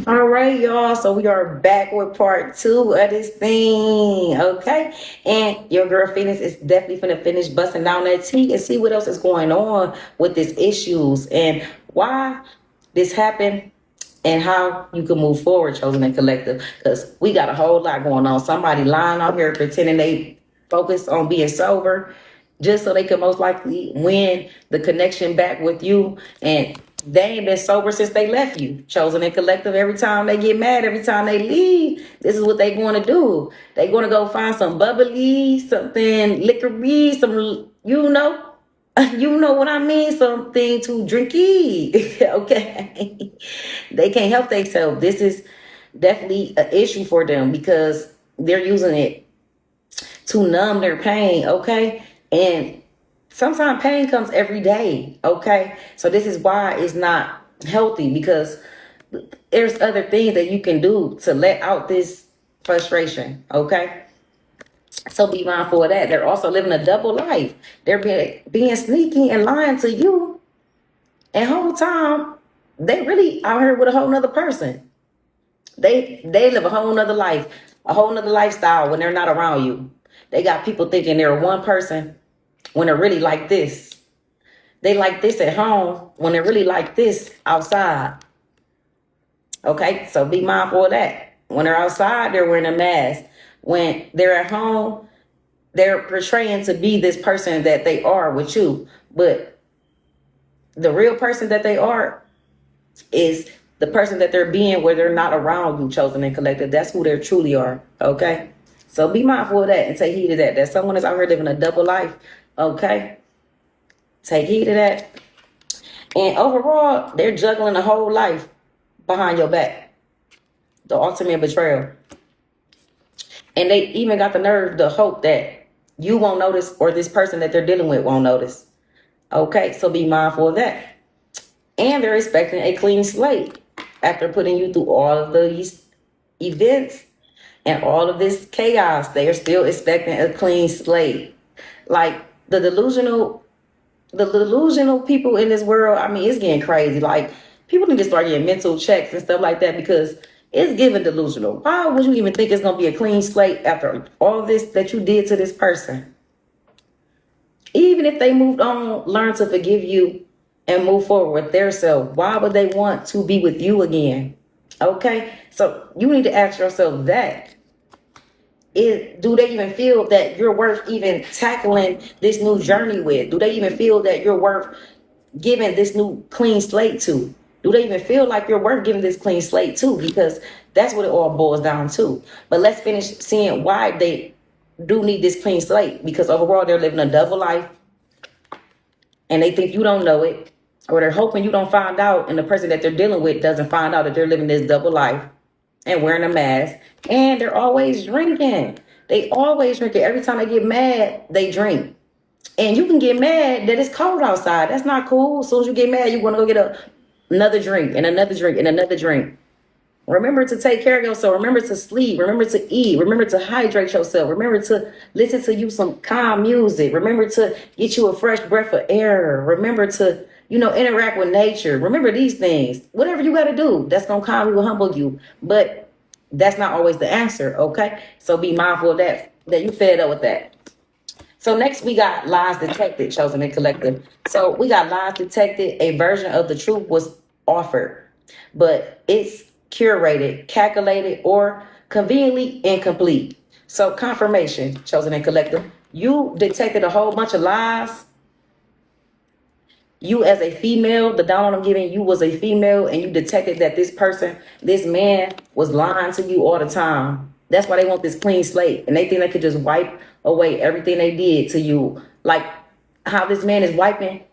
All right, y'all. So we are back with part two of this thing. Okay. And your girl Phoenix is definitely finna finish busting down that tea and see what else is going on with these issues and why this happened and how you can move forward, chosen and collective. Because we got a whole lot going on. Somebody lying out here pretending they focus on being sober just so they can most likely win the connection back with you. And they ain't been sober since they left you. Chosen and collective, every time they get mad, every time they leave, this is what they going to do. They going to go find some bubbly, something liquory, some, you know what I mean? Something to drinky. Okay. They can't help themselves. This is definitely an issue for them because they're using it to numb their pain. Okay. And sometimes pain comes every day. Okay. So this is why it's not healthy because there's other things that you can do to let out this frustration. Okay. So be mindful of that. They're also living a double life. They're being sneaky and lying to you. And whole time, they really out here with a whole nother person. They live a whole nother life, a whole nother lifestyle when they're not around you. They got people thinking they're one person when they're really like this. They like this at home when they're really like this outside. Okay, so be mindful of that. When they're outside, they're wearing a mask. When they're at home, they're portraying to be this person that they are with you. But the real person that they are is the person that they're being where they're not around you, chosen and collected. That's who they truly are. Okay. So be mindful of that and take heed of that. That someone is out here living a double life. Okay. Take heed of that. And overall, they're juggling a whole life behind your back. The ultimate betrayal. And they even got the nerve to hope that you won't notice or this person that they're dealing with won't notice. Okay. So be mindful of that. And they're expecting a clean slate after putting you through all of these events and all of this chaos. They are still expecting a clean slate. Like the delusional people in this world, I mean, it's getting crazy. Like people need to start getting mental checks and stuff like that because it's giving delusional. Why would you even think it's gonna be a clean slate after all this that you did to this person? Even if they moved on, learn to forgive you and move forward with their self, why would they want to be with you again? Okay, so you need to ask yourself that. Do they even feel that you're worth even tackling this new journey with? Do they even feel that you're worth giving this new clean slate to? Do they even feel like you're worth giving this clean slate to? Because that's what it all boils down to. But let's finish seeing why they do need this clean slate, because overall they're living a double life and they think you don't know it, or they're hoping you don't find out and the person that they're dealing with doesn't find out that they're living this double life and wearing a mask. And they're always drinking. They always drink it. Every time they get mad, they drink. And you can get mad that it's cold outside. That's not cool. As soon as you get mad, you want to go get another drink and another drink and another drink. Remember to take care of yourself. Remember to sleep. Remember to eat. Remember to hydrate yourself. Remember to listen to you some calm music. Remember to get you a fresh breath of air. Remember to, interact with nature. Remember these things. Whatever you got to do, that's going to calm you and humble you. But that's not always the answer, okay? So be mindful of that you fed up with that. So next we got lies detected, chosen and collective. So we got lies detected. A version of the truth was offered, but it's curated, calculated, or conveniently incomplete. So confirmation, chosen and collective. You detected a whole bunch of lies. You as a female, the download I'm giving you was a female, and you detected that this man was lying to you all the time. That's why they want this clean slate, and they think they could just wipe away everything they did to you. Like how this man is wiping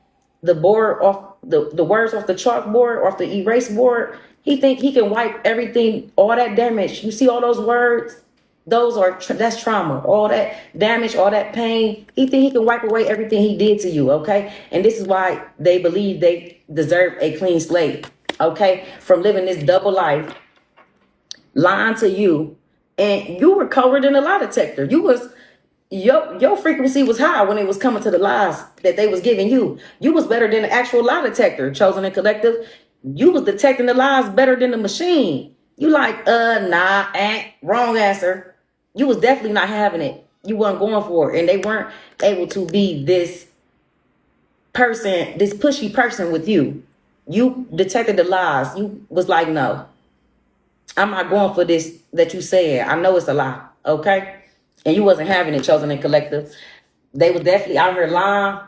the board off, the words off the chalkboard, off the erase board. He think he can wipe everything, all that damage. You see all those words? That's trauma. All that damage, all that pain. He think he can wipe away everything he did to you, okay? And this is why they believe they deserve a clean slate, okay? From living this double life, lying to you, and you were covered in a lie detector. Your frequency was high when it was coming to the lies that they was giving you. You was better than the actual lie detector, chosen and collective. You was detecting the lies better than the machine. You like, nah, wrong answer. You was definitely not having it. You weren't going for it. And they weren't able to be this person, this pushy person with you. You detected the lies. You was like, no, I'm not going for this that you said. I know it's a lie. Okay. And you wasn't having it, Chosen and Collective. They was definitely out here lying,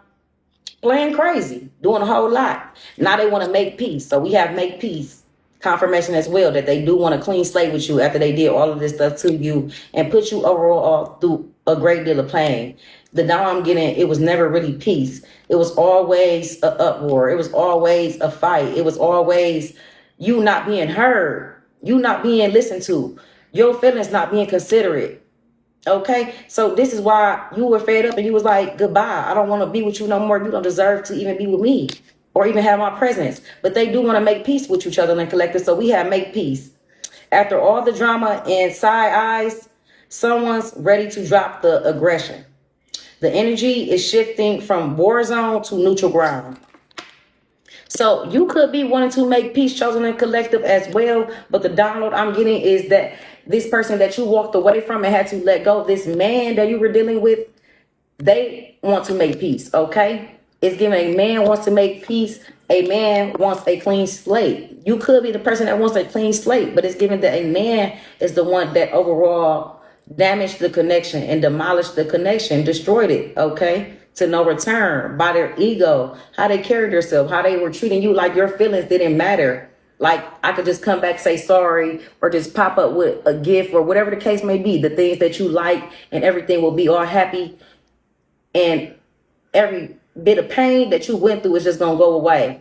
playing crazy, doing a whole lot. Now they want to make peace. So we have make peace confirmation as well that they do want a clean slate with you after they did all of this stuff to you and put you overall through a great deal of pain. The now I'm getting, it was never really peace. It was always a uproar. It was always a fight. It was always you not being heard, you not being listened to, your feelings not being considerate. Okay, so this is why you were fed up and you was like, goodbye. I don't want to be with you no more. You don't deserve to even be with me or even have my presence. But they do want to make peace with each other and Collective. So we have make peace. After all the drama and side eyes, someone's ready to drop the aggression. The energy is shifting from war zone to neutral ground. So you could be wanting to make peace, Chosen and Collective as well. But the download I'm getting is that this person that you walked away from and had to let go, this man that you were dealing with, they want to make peace, okay? It's giving a man wants to make peace. A man wants a clean slate. You could be the person that wants a clean slate, but it's given that a man is the one that overall damaged the connection and demolished the connection, destroyed it, okay? To no return by their ego, how they carried themselves, how they were treating you like your feelings didn't matter. Like I could just come back, say sorry, or just pop up with a gift or whatever the case may be, the things that you like, and everything will be all happy. And every bit of pain that you went through is just going to go away.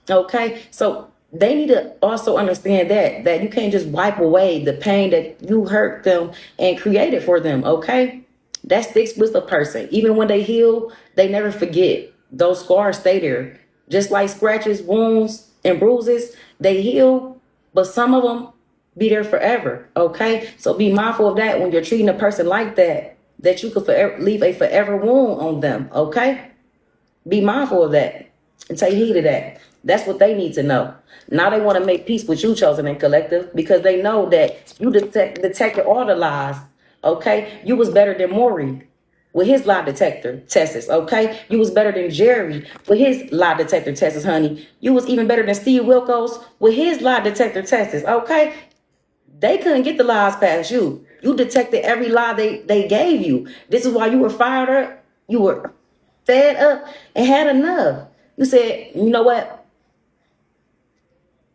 Okay, so they need to also understand that you can't just wipe away the pain that you hurt them and created for them. Okay, that sticks with a person. Even when they heal, they never forget. Those scars stay there. Just like scratches, wounds, and bruises, they heal, but some of them be there forever. Okay, so be mindful of that when you're treating a person like that, that you could forever leave a forever wound on them. Okay, be mindful of that and take heed of that. That's what they need to know. Now they want to make peace with you, Chosen and Collective, because they know that you detected all the lies. Okay, you was better than Maury with his lie detector tests. Okay, you was better than Jerry with his lie detector tests, honey. You was even better than Steve Wilkos with his lie detector tests. Okay, they couldn't get the lies past you. You detected every lie they gave you. This is why you were fired up. You were fed up and had enough. You said, you know what?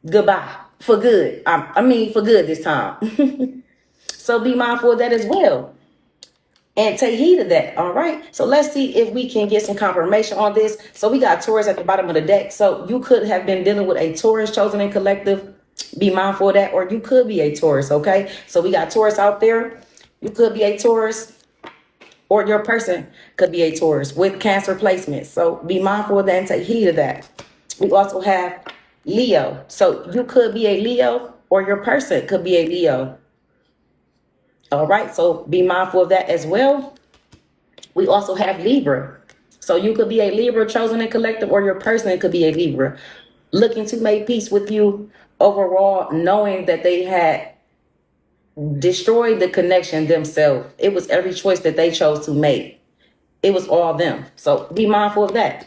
Goodbye for good. I mean, for good this time. So be mindful of that as well. And take heed of that. All right. So let's see if we can get some confirmation on this. So we got Taurus at the bottom of the deck. So you could have been dealing with a Taurus, Chosen and Collective. Be mindful of that. Or you could be a Taurus. Okay. So we got Taurus out there. You could be a Taurus. Or your person could be a Taurus with Cancer placement. So be mindful of that and take heed of that. We also have Leo. So you could be a Leo or your person could be a Leo. All right. So be mindful of that as well. We also have Libra. So you could be a Libra, Chosen and Collective, or your person could be a Libra. Looking to make peace with you overall, knowing that they had destroyed the connection themselves. It was every choice that they chose to make. It was all them. So be mindful of that.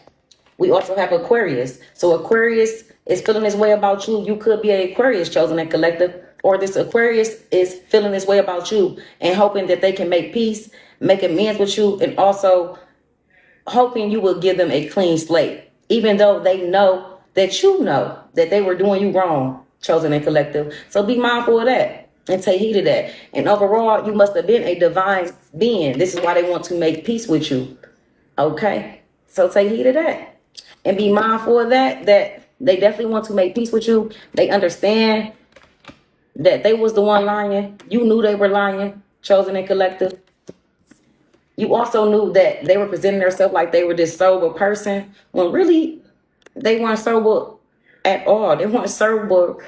We also have Aquarius. So Aquarius is feeling this way about you. You could be an Aquarius, Chosen and Collective, or this Aquarius is feeling this way about you and hoping that they can make peace, make amends with you, and also hoping you will give them a clean slate, even though they know that you know that they were doing you wrong, Chosen and Collective. So be mindful of that and take heed of that. And overall, you must have been a divine being. This is why they want to make peace with you. Okay? So take heed of that. And be mindful of that they definitely want to make peace with you. They understand that they was the one lying. You knew they were lying, Chosen and Collective. You also knew that they were presenting themselves like they were this sober person when really they weren't sober at all. They weren't sober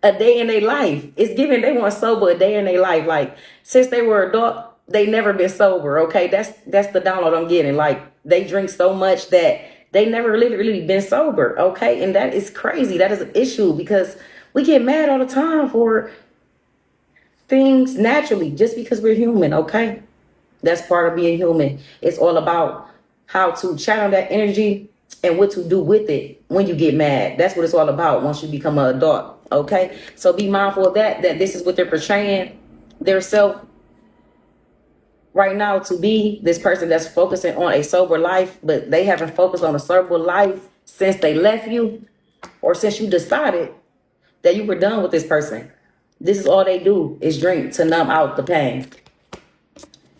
a day in their life. It's given they weren't sober a day in their life. Like since they were adult, they never been sober. Okay, that's the download I'm getting. Like they drink so much that they never really been sober. Okay, and that is crazy. That is an issue because We get mad all the time for things naturally, just because we're human, okay? That's part of being human. It's all about how to channel that energy and what to do with it when you get mad. That's what it's all about once you become an adult, okay? So be mindful of that this is what they're portraying their self right now to be, this person that's focusing on a sober life, but they haven't focused on a sober life since they left you, or since you decided that you were done with this person. This is all they do is drink to numb out the pain.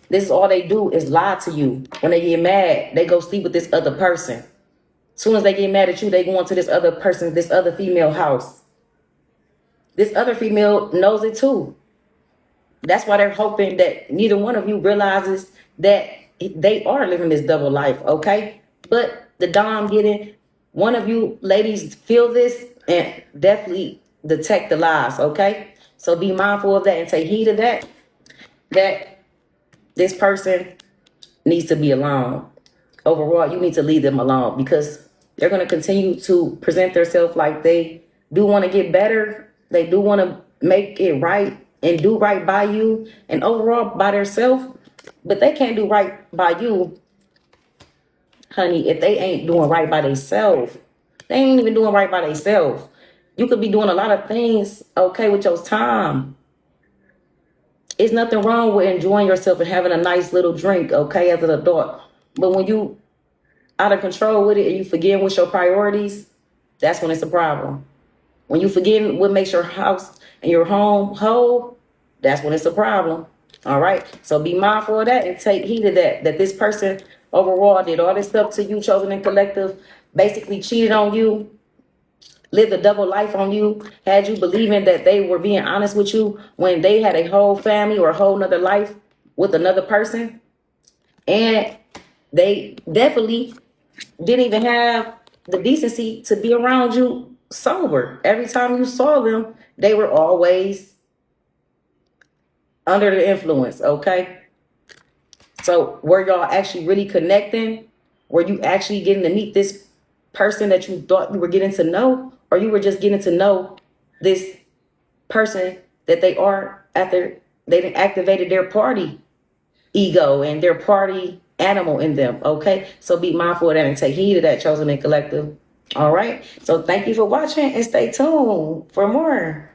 This is all they do is lie to you. When they get mad, they go sleep with this other person. As soon as they get mad at you, they go into this other person, this other female house. This other female knows it too. That's why they're hoping that neither one of you realizes that they are living this double life, okay? But the Dom getting, one of you ladies feel this and definitely detect the lies, okay? So be mindful of that and take heed of that this person needs to be alone. Overall, you need to leave them alone, because they're going to continue to present themselves like they do want to get better. They do want to make it right and do right by you and overall by themselves. But they can't do right by you, honey, if they ain't doing right by themselves. They ain't even doing right by themselves. You could be doing a lot of things, okay, with your time. It's nothing wrong with enjoying yourself and having a nice little drink, okay, as an adult. But when you out of control with it and you forgetting what's your priorities, that's when it's a problem. When you forgetting what makes your house and your home whole, that's when it's a problem. All right. So be mindful of that and take heed of that this person overall did all this stuff to you, Chosen and Collective, basically cheated on you, lived a double life on you, had you believing that they were being honest with you when they had a whole family or a whole nother life with another person. And they definitely didn't even have the decency to be around you sober. Every time you saw them, they were always under the influence, okay? So were y'all actually really connecting? Were you actually getting to meet this person that you thought you were getting to know? Or you were just getting to know this person that they are after they done activated their party ego and their party animal in them, okay? So be mindful of that and take heed of that, Chosen and Collective. All right? So thank you for watching and stay tuned for more.